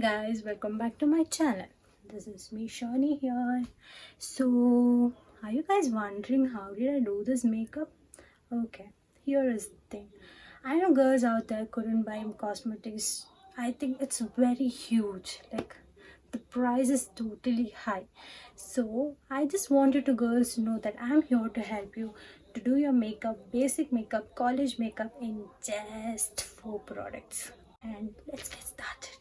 guys, welcome back to my channel. This is me Sherny here. So are you guys wondering how did I do this makeup? Okay, here is the thing. I know girls out there couldn't buy cosmetics. I think it's very huge. Like the price is totally high. So I just wanted to girls to know that I'm here to help you to do your makeup, basic makeup, college makeup in just 4 products. And let's get started.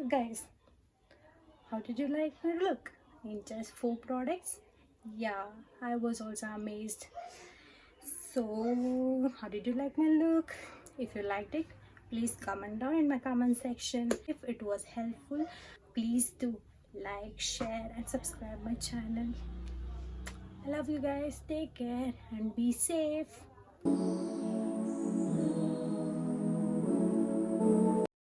Guys, how did you like my look in just 4 products? Yeah, I was also amazed. So how did you like my look? If you liked it, please comment down in my comment section. If it was helpful, please do like, share and subscribe my channel. I love you guys. Take care and be safe.